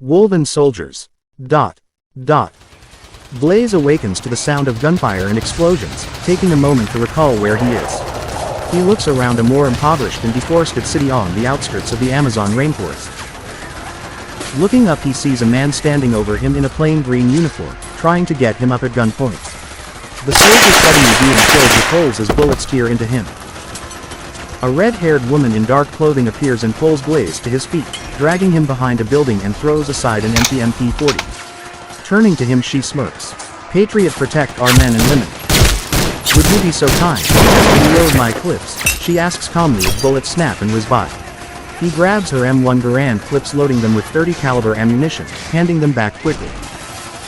Wolven Soldiers. Dot. Dot. Blaze awakens to the sound of gunfire and explosions, taking a moment to recall where he is. He looks around a more impoverished and deforested city on the outskirts of the Amazon rainforest. Looking up, he sees a man standing over him in a plain green uniform, trying to get him up at gunpoint. The soldier suddenly being filled with holes as bullets tear into him. A red-haired woman in dark clothing appears and pulls Blaze to his feet, dragging him behind a building and throws aside an empty MP-40. Turning to him, she smirks. "Patriot, protect our men and women. Would you be so kind to reload my clips?" she asks calmly as bullets snap and whiz by. He grabs her M1 Garand clips, loading them with 30 caliber ammunition, handing them back quickly.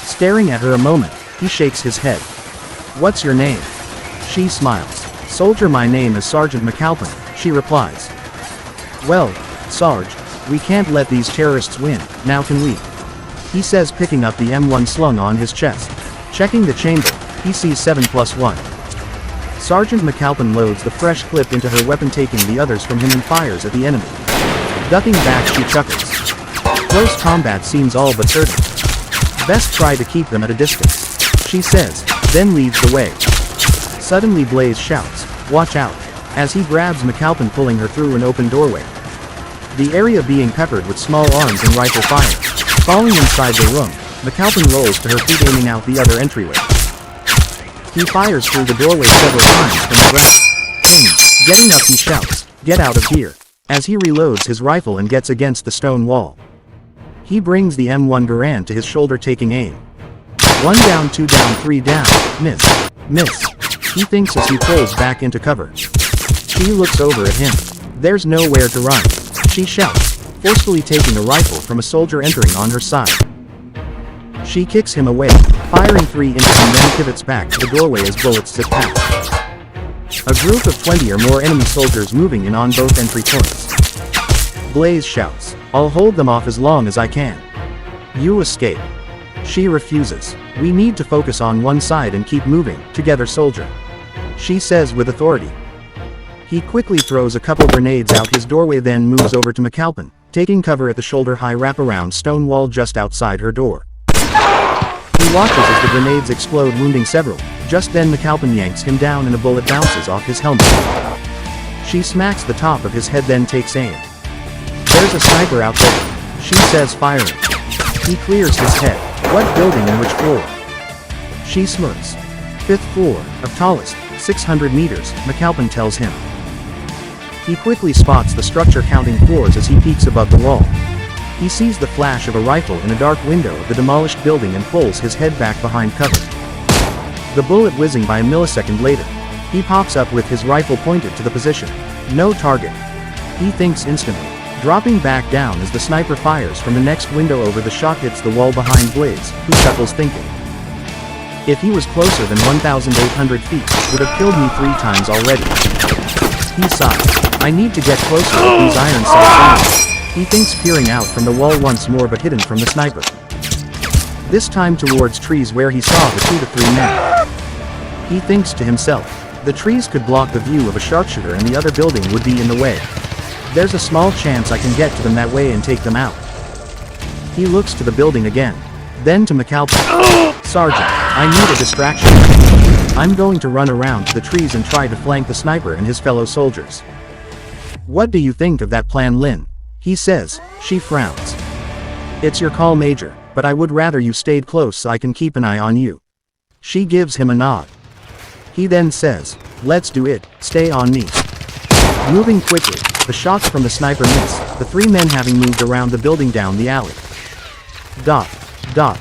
Staring at her a moment, he shakes his head. "What's your name?" She smiles. "Soldier, my name is Sergeant McAlpin," she replies. "Well, Sarge, we can't let these terrorists win, now can we?" he says, picking up the M1 slung on his chest. Checking the chamber, he sees 7+1. Sergeant McAlpin loads the fresh clip into her weapon, taking the others from him, and fires at the enemy. Ducking back, she chuckles. "Close combat seems all but certain. Best try to keep them at a distance," she says, then leads the way. Suddenly Blaze shouts, "Watch out," as he grabs McAlpin, pulling her through an open doorway. The area being peppered with small arms and rifle fire. Falling inside the room, McAlpin rolls to her feet, aiming out the other entryway. He fires through the doorway several times from the ground. Ping! Getting up, he shouts, "Get out of here," as he reloads his rifle and gets against the stone wall. He brings the M1 Garand to his shoulder, taking aim. 1 down, 2 down, 3 down, miss, miss, he thinks as he pulls back into cover. She looks over at him. "There's nowhere to run," she shouts, forcefully taking a rifle from a soldier entering on her side. She kicks him away, firing 3 into him, then pivots back to the doorway as bullets zip past. A group of 20 or more enemy soldiers moving in on both entry points. Blaze shouts, "I'll hold them off as long as I can. You escape." She refuses. "We need to focus on one side and keep moving together, soldier," she says with authority. He quickly throws a couple grenades out his doorway, then moves over to McAlpin, taking cover at the shoulder-high wraparound stone wall just outside her door. He watches as the grenades explode, wounding several. Just then McAlpin yanks him down and a bullet bounces off his helmet. She smacks the top of his head, then takes aim. "There's a sniper out there," she says, firing. He clears his head. "What building and which floor?" She smirks. "5th floor, of tallest, 600 meters, McAlpin tells him. He quickly spots the structure, counting floors as he peeks above the wall. He sees the flash of a rifle in a dark window of the demolished building and pulls his head back behind cover. The bullet whizzing by a millisecond later. He pops up with his rifle pointed to the position. No target. He thinks instantly, dropping back down as the sniper fires from the next window over. The shot hits the wall behind Blaze, who chuckles, thinking, "If he was closer than 1,800 feet, would have killed me 3 times already." He sighs. "I need to get closer with these iron sights." He thinks, peering out from the wall once more, but hidden from the sniper. This time towards trees where he saw the 2 to 3 men. He thinks to himself, the trees could block the view of a sharpshooter and the other building would be in the way. There's a small chance I can get to them that way and take them out. He looks to the building again. Then to McAlpin. "Sergeant, I need a distraction. I'm going to run around to the trees and try to flank the sniper and his fellow soldiers." "What do you think of that plan, Lynn?" he says. She frowns. "It's your call, Major, but I would rather you stayed close so I can keep an eye on you." She gives him a nod. He then says, "Let's do it, stay on me." Moving quickly, the shots from the sniper miss, the 3 men having moved around the building down the alley. Dot. Dot.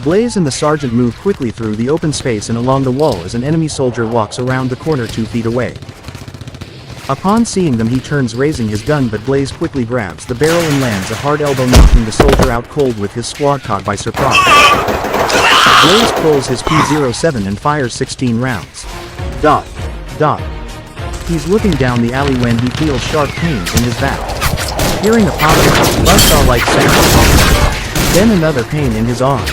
Blaze and the sergeant move quickly through the open space and along the wall as an enemy soldier walks around the corner 2 feet away. Upon seeing them, he turns, raising his gun, but Blaze quickly grabs the barrel and lands a hard elbow, knocking the soldier out cold with his squad caught by surprise. Blaze pulls his P07 and fires 16 rounds. Dot. Dot. He's looking down the alley when he feels sharp pains in his back. Hearing a popping, buzzsaw-like sound. Then another pain in his arm.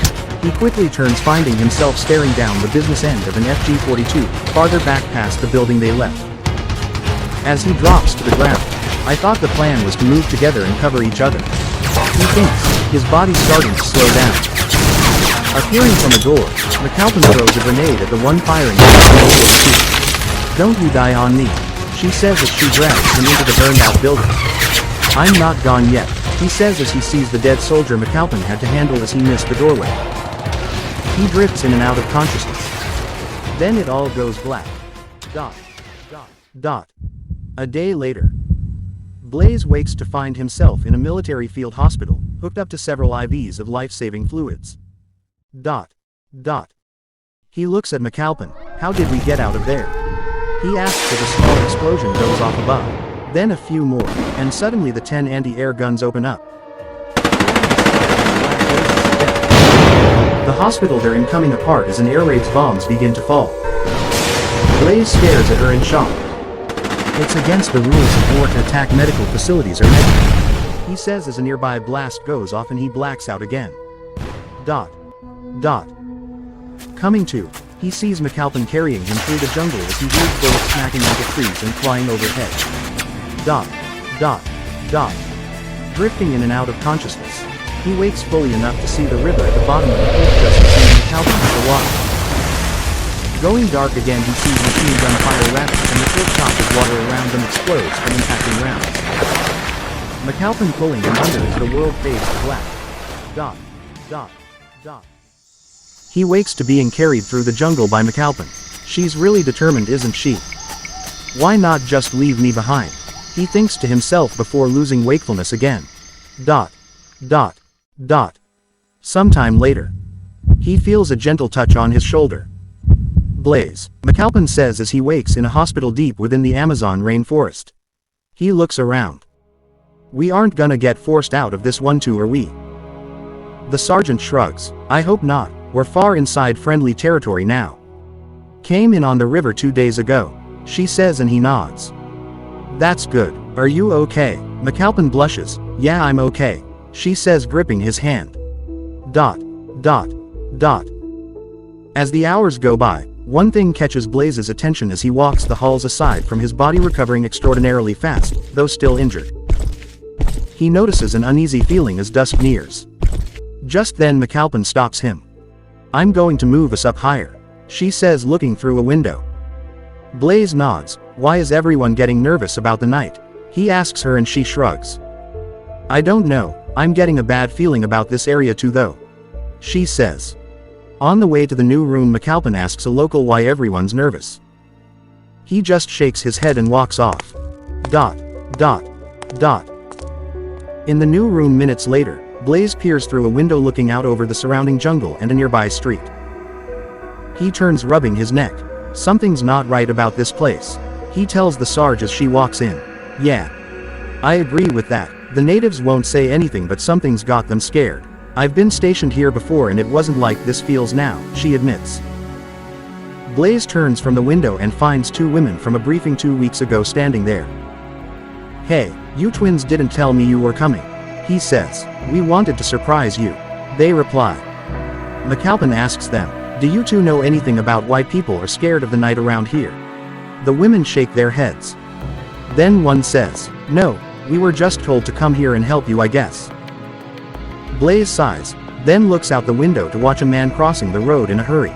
He quickly turns, finding himself staring down the business end of an FG-42, farther back past the building they left. As he drops to the ground, "I thought the plan was to move together and cover each other," he thinks. his body starting to slow down. Appearing from a door, McAlpin throws a grenade at the one firing him. "Don't you die on me," she says as she drags him into the burned-out building. "I'm not gone yet," he says as he sees the dead soldier McAlpin had to handle as he missed the doorway. He drifts in and out of consciousness. Then it all goes black. A day later. Blaze wakes to find himself in a military field hospital, hooked up to several IVs of life-saving fluids. He looks at McAlpin. "How did we get out of there?" He asks as a small explosion goes off above. Then a few more, and suddenly the 10 anti-air guns open up. The hospital they're in coming apart as an air raid's bombs begin to fall. Blaze stares at her in shock. "It's against the rules of war to attack medical facilities or medics," he says as a nearby blast goes off and he blacks out again. Coming to, he sees McAlpin carrying him through the jungle as he hears bullets smacking into trees and flying overhead. Drifting in and out of consciousness. He wakes fully enough to see the river at the bottom of the cliff just as seeing McAlpin at the water. Going dark again, he sees machine gun fire rapids and the cliff top of water around them explodes from impacting rounds. McAlpin pulling him under as the world fades to black. He wakes to being carried through the jungle by McAlpin. She's really determined, isn't she? Why not just leave me behind? He thinks to himself before losing wakefulness again. Sometime later. He feels a gentle touch on his shoulder. "Blaze," McAlpin says as he wakes in a hospital deep within the Amazon rainforest. He looks around. "We aren't gonna get forced out of this one too, are we?" The sergeant shrugs. "I hope not, we're far inside friendly territory now. Came in on the river 2 days ago," she says and he nods. "That's good. Are you okay?" McAlpin blushes. "Yeah, I'm okay," she says gripping his hand. As the hours go by, one thing catches Blaze's attention as he walks the halls aside from his body recovering extraordinarily fast, though still injured. He notices an uneasy feeling as dusk nears. Just then McAlpin stops him. "I'm going to move us up higher," she says looking through a window. Blaze nods. "Why is everyone getting nervous about the night?" he asks her and she shrugs. "I don't know, I'm getting a bad feeling about this area too though," she says. On the way to the new room McAlpin asks a local why everyone's nervous. He just shakes his head and walks off. In the new room minutes later, Blaze peers through a window looking out over the surrounding jungle and a nearby street. He turns rubbing his neck. Something's not right about this place, he tells the Sarge as she walks in. "Yeah. I agree with that. The natives won't say anything but something's got them scared. I've been stationed here before and it wasn't like this feels now," she admits. Blaze turns from the window and finds 2 women from a briefing 2 weeks ago standing there. "Hey, you twins didn't tell me you were coming," he says. "We wanted to surprise you," they reply. McAlpin asks them, "Do you two know anything about why people are scared of the night around here?" The women shake their heads. Then one says, "No, we were just told to come here and help you, I guess." Blaze sighs, then looks out the window to watch a man crossing the road in a hurry.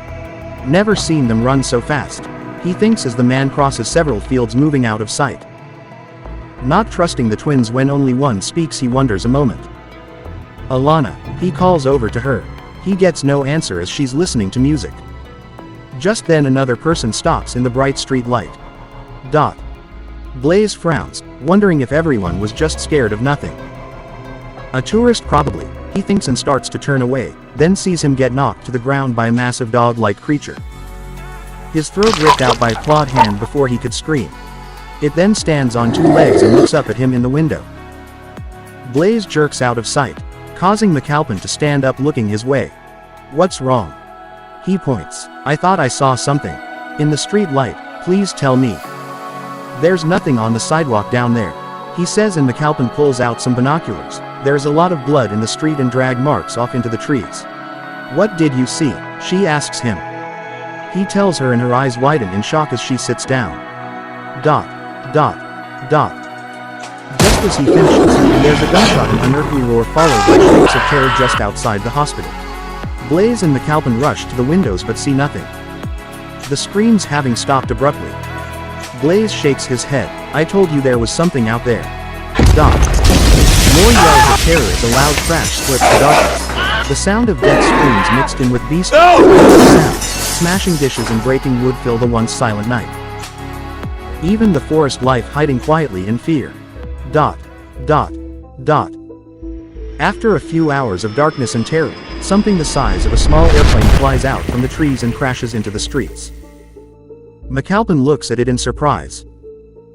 Never seen them run so fast, he thinks as the man crosses several fields moving out of sight. Not trusting the twins when only one speaks, he wonders a moment. "Alana," he calls over to her. He gets no answer as she's listening to music. Just then another person stops in the bright street light. Blaze frowns, wondering if everyone was just scared of nothing. A tourist probably, he thinks and starts to turn away, then sees him get knocked to the ground by a massive dog-like creature. His throat ripped out by a clawed hand before he could scream. It then stands on 2 legs and looks up at him in the window. Blaze jerks out of sight, causing McAlpin to stand up looking his way. "What's wrong?" he points. "I thought I saw something in the street light, please tell me." "There's nothing on the sidewalk down there," he says and McAlpin pulls out some binoculars. There's a lot of blood in the street and drag marks off into the trees. "What did you see?" she asks him. He tells her and her eyes widen in shock as she sits down. Just as he finishes, there's a gunshot and unearthly roar followed by shrieks of terror just outside the hospital. Blaze and McAlpin rush to the windows but see nothing. The screams having stopped abruptly. Blaze shakes his head. I told you there was something out there. Dot. More yells of terror as a loud crash splits the darkness. The sound of death screams mixed in with beastly sounds, smashing dishes and breaking wood fill the once silent night. Even the forest life hiding quietly in fear. Dot. Dot. Dot. After a few hours of darkness and terror, something the size of a small airplane flies out from the trees and crashes into the streets. McAlpin looks at it in surprise.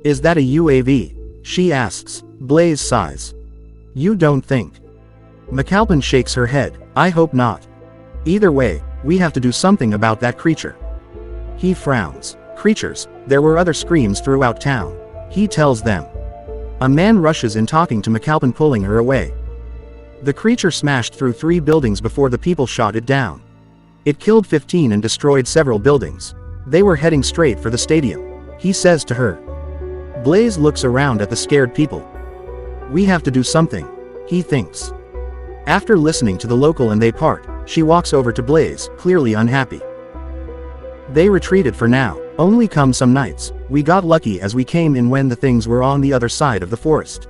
Is that a UAV? She asks. Blaze sighs. You don't think? McAlpin shakes her head. I hope not. Either way, we have to do something about that creature. He frowns. Creatures. There were other screams throughout town. He tells them. A man rushes in talking to McAlpin, pulling her away. The creature smashed through 3 buildings before the people shot it down. It killed 15 and destroyed several buildings. They were heading straight for the stadium. He says to her. Blaze looks around at the scared people. We have to do something, he thinks. After listening to the local and they part, she walks over to Blaze, clearly unhappy. They retreated for now, only come some nights. We got lucky as we came in when the things were on the other side of the forest.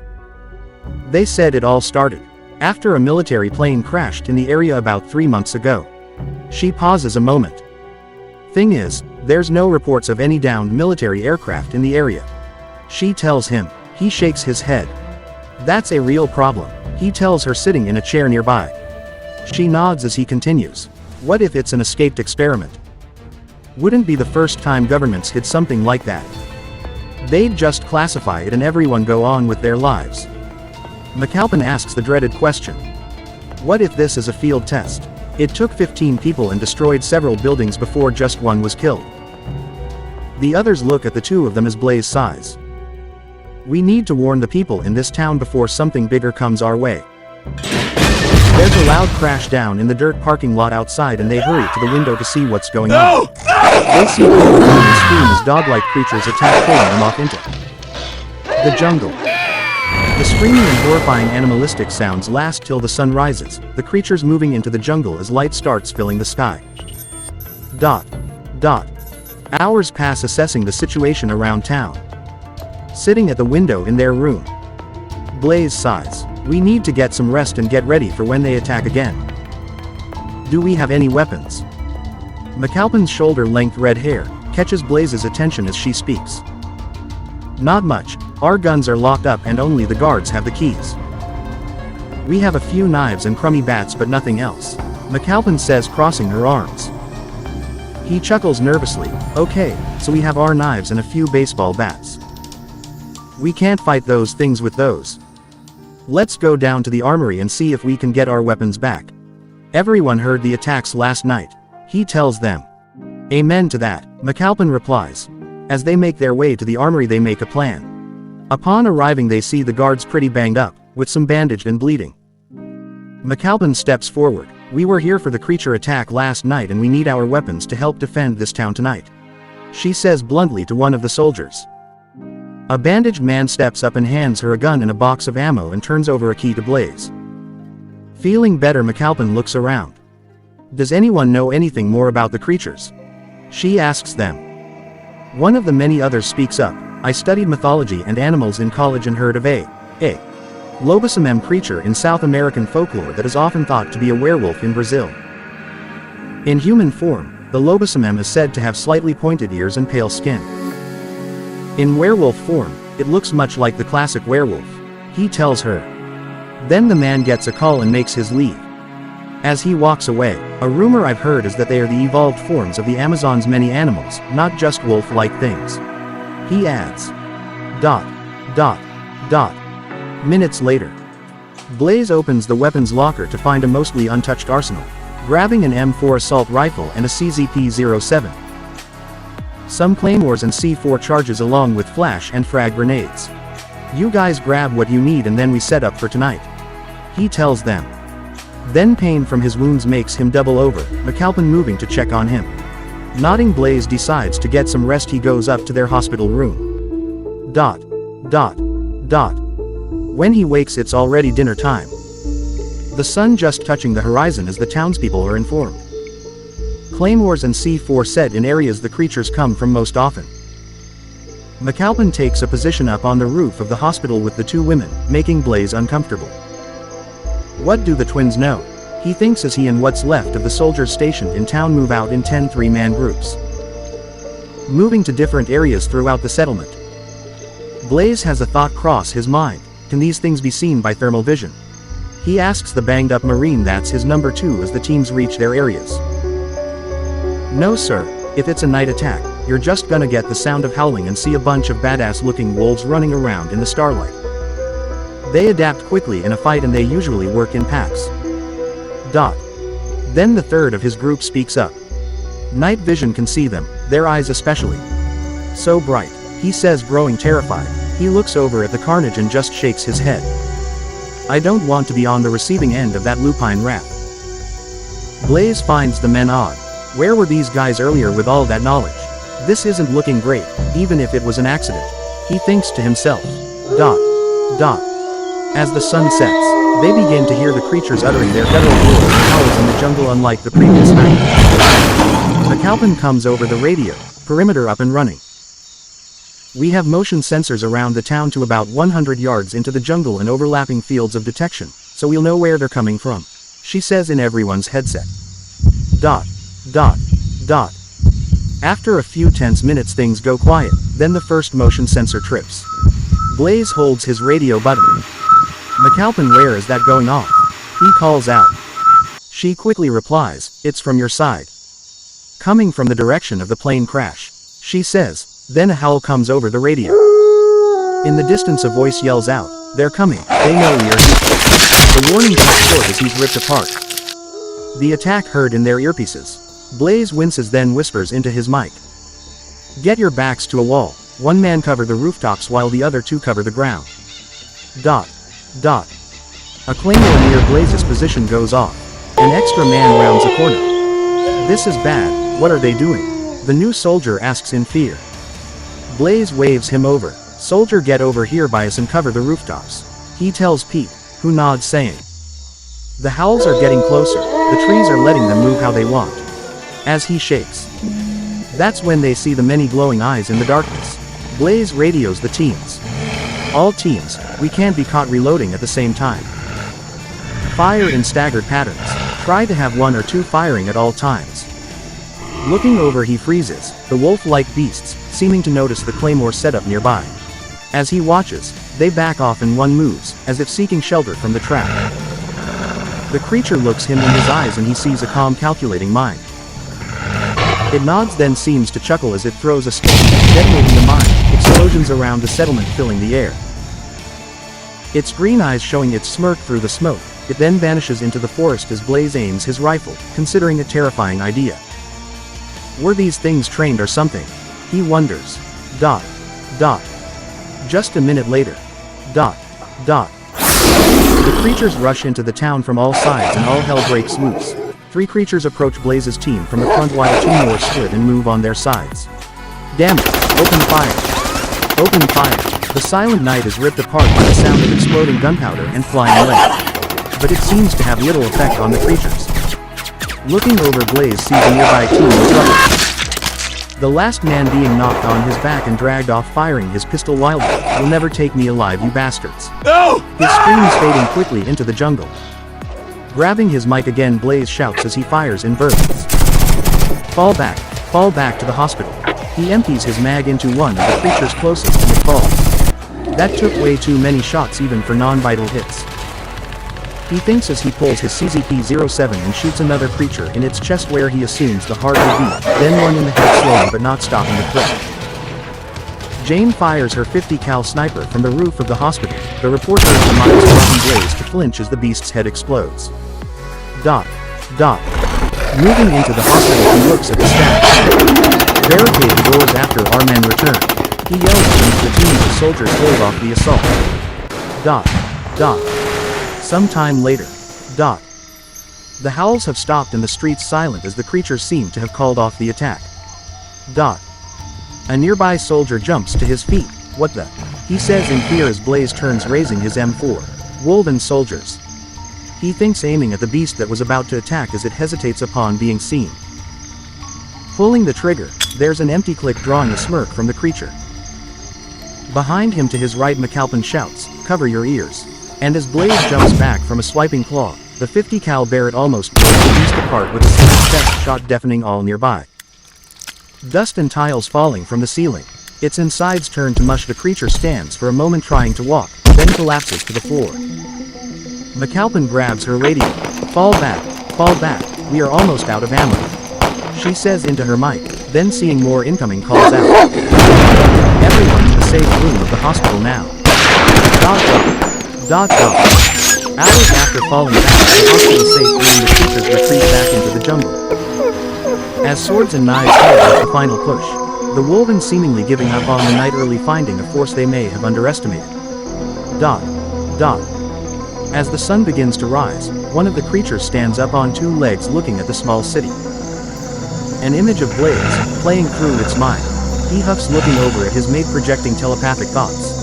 They said it all started after a military plane crashed in the area about 3 months ago. She pauses a moment. Thing is, there's no reports of any downed military aircraft in the area. She tells him. He shakes his head. That's a real problem, he tells her, sitting in a chair nearby. She nods as he continues. What if it's an escaped experiment? Wouldn't be the first time governments did something like that. They'd just classify it and everyone go on with their lives. McAlpin asks the dreaded question. What if this is a field test? It took 15 people and destroyed several buildings before just one was killed. The others look at the two of them as Blaze sighs. We need to warn the people in this town before something bigger comes our way. There's a loud crash down in the dirt parking lot outside and they hurry to the window to see what's going on. They see people run and scream as dog-like creatures attack, pulling them off into the jungle. The screaming and horrifying animalistic sounds last till the sun rises, the creatures moving into the jungle as light starts filling the sky. Dot. Dot. Hours pass assessing the situation around town. Sitting at the window in their room. Blaze sighs. We need to get some rest and get ready for when they attack again. Do we have any weapons? McAlpin's shoulder-length red hair catches Blaze's attention as she speaks. Not much. Our guns are locked up and only the guards have the keys. We have a few knives and crummy bats but nothing else, McAlpin says, crossing her arms. He chuckles nervously. Okay, so we have our knives and a few baseball bats. We can't fight those things with those. Let's go down to the armory and see if we can get our weapons back. Everyone heard the attacks last night, he tells them. Amen to that, McAlpin replies. As they make their way to the armory they make a plan. Upon arriving they see the guards pretty banged up, with some bandaged and bleeding. McAlpin steps forward. We were here for the creature attack last night and we need our weapons to help defend this town tonight. She says bluntly to one of the soldiers. A bandaged man steps up and hands her a gun and a box of ammo and turns over a key to Blaze. Feeling better, McAlpin looks around. Does anyone know anything more about the creatures? She asks them. One of the many others speaks up. I studied mythology and animals in college and heard of a lobisomem creature in South American folklore that is often thought to be a werewolf in Brazil. In human form, the lobisomem is said to have slightly pointed ears and pale skin. In werewolf form, it looks much like the classic werewolf, he tells her. Then the man gets a call and makes his leave. As he walks away, a rumor I've heard is that they are the evolved forms of the Amazon's many animals, not just wolf-like things. He adds. Dot. Dot. Dot. Minutes later. Blaze opens the weapons locker to find a mostly untouched arsenal, grabbing an M4 assault rifle and a CZP-07. Some claymores and C4 charges along with flash and frag grenades. You guys grab what you need and then we set up for tonight, he tells them. Then pain from his wounds makes him double over, McAlpin moving to check on him. Nodding, Blaze decides to get some rest. He goes up to their hospital room. Dot. Dot. Dot. When he wakes, it's already dinner time. The sun just touching the horizon as the townspeople are informed. Claymores and C4 set in areas the creatures come from most often. McAlpin takes a position up on the roof of the hospital with the two women, making Blaze uncomfortable. What do the twins know? He thinks as he and what's left of the soldiers stationed in town move out in 10 three-man groups, moving to different areas throughout the settlement. Blaze has a thought cross his mind. Can these things be seen by thermal vision? He asks the banged-up Marine that's his number 2 as the teams reach their areas. No sir, if it's a night attack, you're just gonna get the sound of howling and see a bunch of badass-looking wolves running around in the starlight. They adapt quickly in a fight and they usually work in packs. Then the third of his group speaks up. Night vision can see them, their eyes especially. So bright, he says, growing terrified. He looks over at the carnage and just shakes his head. I don't want to be on the receiving end of that lupine wrath. Blaze finds the men odd. Where were these guys earlier with all that knowledge? This isn't looking great, even if it was an accident. He thinks to himself. As the sun sets, they begin to hear the creatures uttering their guttural roars and howls in the jungle unlike the previous night. McAlpin comes over the radio, perimeter up and running. We have motion sensors around the town to about 100 yards into the jungle and overlapping fields of detection, so we'll know where they're coming from, she says in everyone's headset. After a few tense minutes things go quiet, then the first motion sensor trips. Blaze holds his radio button. McAlpin, where is that going off? He calls out. She quickly replies, it's from your side. Coming from the direction of the plane crash, she says. Then a howl comes over the radio. In the distance a voice yells out, they're coming, they know we are here. The warning comes short as he's ripped apart. The attack heard in their earpieces. Blaze winces then whispers into his mic. Get your backs to a wall, one man cover the rooftops while the other two cover the ground. A claymore near Blaze's position goes off. An extra man rounds a corner. This is bad, what are they doing? The new soldier asks in fear. Blaze waves him over. Soldier, get over here by us and cover the rooftops. He tells Pete, who nods saying. The howls are getting closer, the trees are letting them move how they want. As he shakes. That's when they see the many glowing eyes in the darkness. Blaze radios the teams. All teams, we can't be caught reloading at the same time. Fire in staggered patterns. Try to have 1 or 2 firing at all times. Looking over he freezes, the wolf-like beasts, seeming to notice the claymore setup nearby. As he watches, they back off and one moves, as if seeking shelter from the trap. The creature looks him in his eyes and he sees a calm, calculating mind. It nods then seems to chuckle as it throws a stone, detonating the mine, explosions around the settlement filling the air. Its green eyes showing its smirk through the smoke, it then vanishes into the forest as Blaze aims his rifle, considering a terrifying idea. Were these things trained or something? He wonders. Just a minute later. The creatures rush into the town from all sides and all hell breaks loose. 3 creatures approach Blaze's team from the front while 2 more split and move on their sides. Damn it, open fire! Open fire! The silent night is ripped apart by the sound of exploding gunpowder and flying lead. But it seems to have little effect on the creatures. Looking over, Blaze sees a nearby team in trouble. The last man being knocked on his back and dragged off firing his pistol wildly. You'll never take me alive, you bastards. No! His screams fading quickly into the jungle. Grabbing his mic again, Blaze shouts as he fires in bursts. Fall back to the hospital. He empties his mag into one of the creatures closest and it falls. That took way too many shots even for non-vital hits. He thinks as he pulls his CZP-07 and shoots another creature in its chest where he assumes the heart will beat, then one in the head slowly but not stopping the threat. Jane fires her 50 cal sniper from the roof of the hospital. The reporter reminds causing Blaze to flinch as the beast's head explodes. Moving into the hospital, he looks at the staff. Barricade the doors after our men return. He yells at them as the team of soldiers hold off the assault. Sometime later. The howls have stopped and the streets silent as the creatures seem to have called off the attack. A nearby soldier jumps to his feet. What the? he says in fear as Blaze turns, raising his M4. Wolven Soldiers. He thinks, aiming at the beast that was about to attack as it hesitates upon being seen. Pulling the trigger, there's an empty click, drawing a smirk from the creature. Behind him to his right, McAlpin shouts, "Cover your ears." And as Blaze jumps back from a swiping claw, the 50 cal Barrett almost blows the beast apart with a single chest shot, deafening all nearby. Dust and tiles falling from the ceiling. Its insides turn to mush. The creature stands for a moment trying to walk, then collapses to the floor. McAlpin grabs her radio. Fall back, we are almost out of ammo," she says into her mic, then seeing more incoming calls out. "Everyone to the safe room of the hospital now." Dot. Hours after falling back to the hospital safe room, the creatures retreat back into the jungle. As swords and knives head with the final push, the Wolven seemingly giving up on the night early, finding a force they may have underestimated. Dot. As the sun begins to rise, one of the creatures stands up on two legs, looking at the small city. An image of Blaze, playing through its mind. He huffs, looking over at his mate, projecting telepathic thoughts.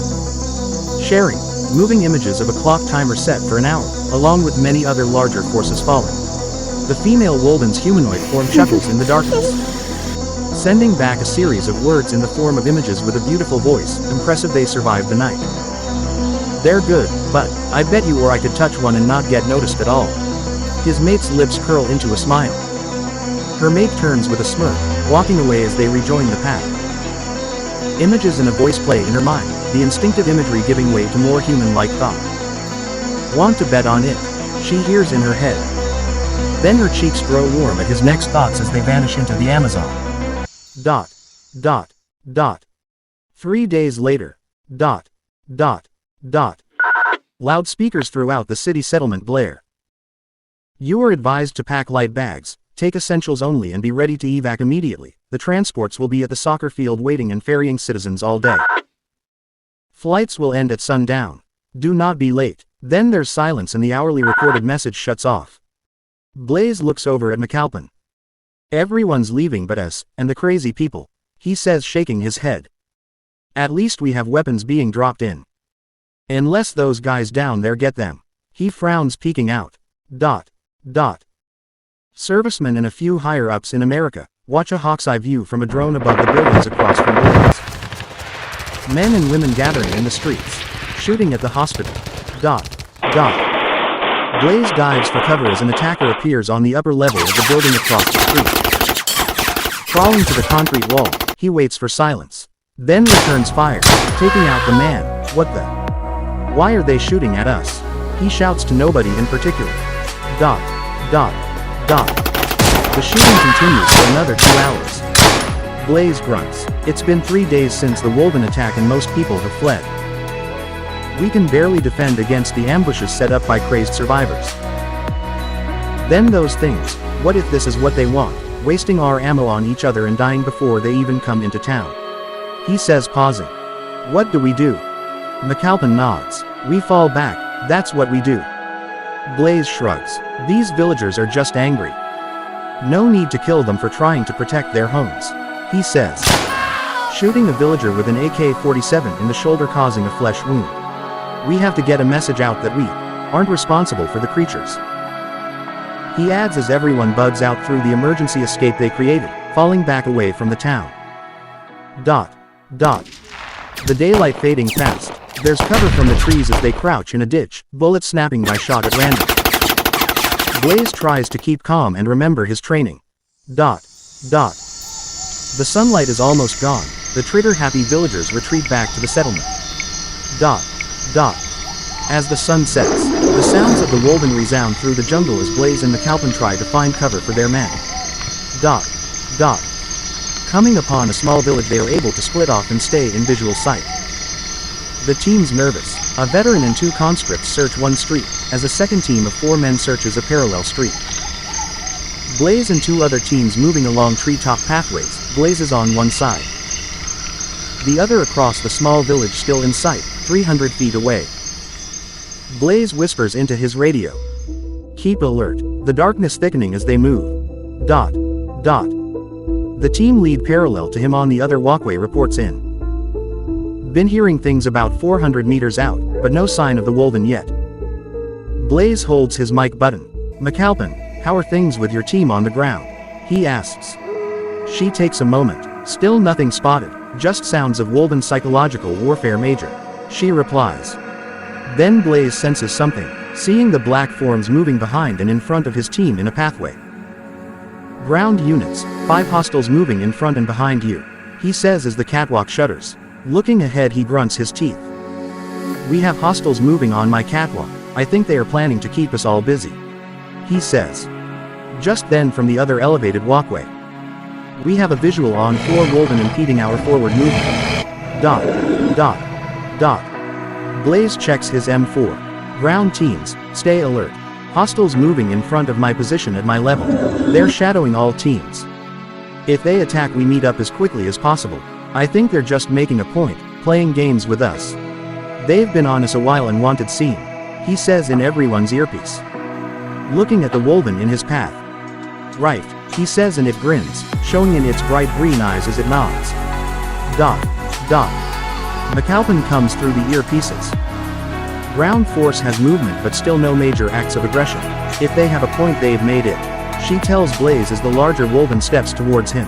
Sharing, moving images of a clock timer set for an hour, along with many other larger forces falling. The female Wolven's humanoid form chuckles in the darkness, sending back a series of words in the form of images with a beautiful voice. Impressive, they survived the night. They're good, but I bet you or I could touch one and not get noticed at all. His mate's lips curl into a smile. Her mate turns with a smirk, walking away as they rejoin the pack. Images and a voice play in her mind, the instinctive imagery giving way to more human-like thought. "Want to bet on it?" she hears in her head. Then her cheeks grow warm at his next thoughts as they vanish into the Amazon. 3 days later. Loudspeakers throughout the city settlement blare. "You are advised to pack light bags, take essentials only, and be ready to evac immediately. The transports will be at the soccer field waiting and ferrying citizens all day. Flights will end at sundown. Do not be late." Then there's silence and the hourly recorded message shuts off. Blaze looks over at McAlpin. "Everyone's leaving but us, and the crazy people," he says, shaking his head. "At least we have weapons being dropped in. Unless those guys down there get them." He frowns, peeking out. Servicemen and a few higher-ups in America watch a hawk's eye view from a drone above the buildings across from Blaze. Men and women gathering in the streets, shooting at the hospital. Blaze dives for cover as an attacker appears on the upper level of the building across the street. Crawling to the concrete wall, he waits for silence, then returns fire, taking out the man. "What the? Why are they shooting at us?" he shouts to nobody in particular. The shooting continues for another 2 hours. Blaze grunts. "It's been 3 days since the Wolven attack and most people have fled. We can barely defend against the ambushes set up by crazed survivors. Then those things, what if this is what they want, wasting our ammo on each other and dying before they even come into town?" he says, pausing. "What do we do?" McAlpin nods. "We fall back, that's what we do." Blaze shrugs. "These villagers are just angry. No need to kill them for trying to protect their homes," he says, shooting a villager with an AK-47 in the shoulder, causing a flesh wound. "We have to get a message out that we aren't responsible for the creatures," he adds as everyone bugs out through the emergency escape they created, falling back away from the town. The daylight fading fast. There's cover from the trees as they crouch in a ditch, bullets snapping by shot at random. Blaze tries to keep calm and remember his training. The sunlight is almost gone. The trigger-happy villagers retreat back to the settlement. As the sun sets, the sounds of the Wolven resound through the jungle as Blaze and McAlpin try to find cover for their men. Coming upon a small village, they are able to split off and stay in visual sight. The team's nervous. A veteran and 2 conscripts search one street, as a second team of 4 men searches a parallel street. Blaze and 2 other teams moving along treetop pathways. Blaze is on one side, the other across the small village, still in sight, 300 feet away. Blaze whispers into his radio. "Keep alert." The darkness thickening as they move. The team lead parallel to him on the other walkway reports in. Been hearing things about 400 meters out, but no sign of the Wolven yet. Blaze holds his mic button. "McAlpin, how are things with your team on the ground?" he asks. She takes a moment. "Still nothing spotted, just sounds of Wolven psychological warfare, Major," she replies. Then Blaze senses something, seeing the black forms moving behind and in front of his team in a pathway. "Ground units, 5 hostiles moving in front and behind you," he says as the catwalk shudders. Looking ahead, he grunts his teeth. "We have hostiles moving on my catwalk. I think they are planning to keep us all busy," he says. Just then from the other elevated walkway, "We have a visual on 4 Wolven impeding our forward movement. Dot. Dot. Dot." Blaze checks his M4. "Ground teams, stay alert. Hostiles moving in front of my position at my level. They're shadowing all teams. If they attack, we meet up as quickly as possible. I think they're just making a point, playing games with us. They've been on us a while and wanted seen," he says in everyone's earpiece. Looking at the Wolven in his path. "Right," he says, and it grins, showing in its bright green eyes as it nods. Dot. Dot. McAlpin comes through the earpieces. "Ground force has movement but still no major acts of aggression. If they have a point, they've made it," she tells Blaze as the larger Wolven steps towards him.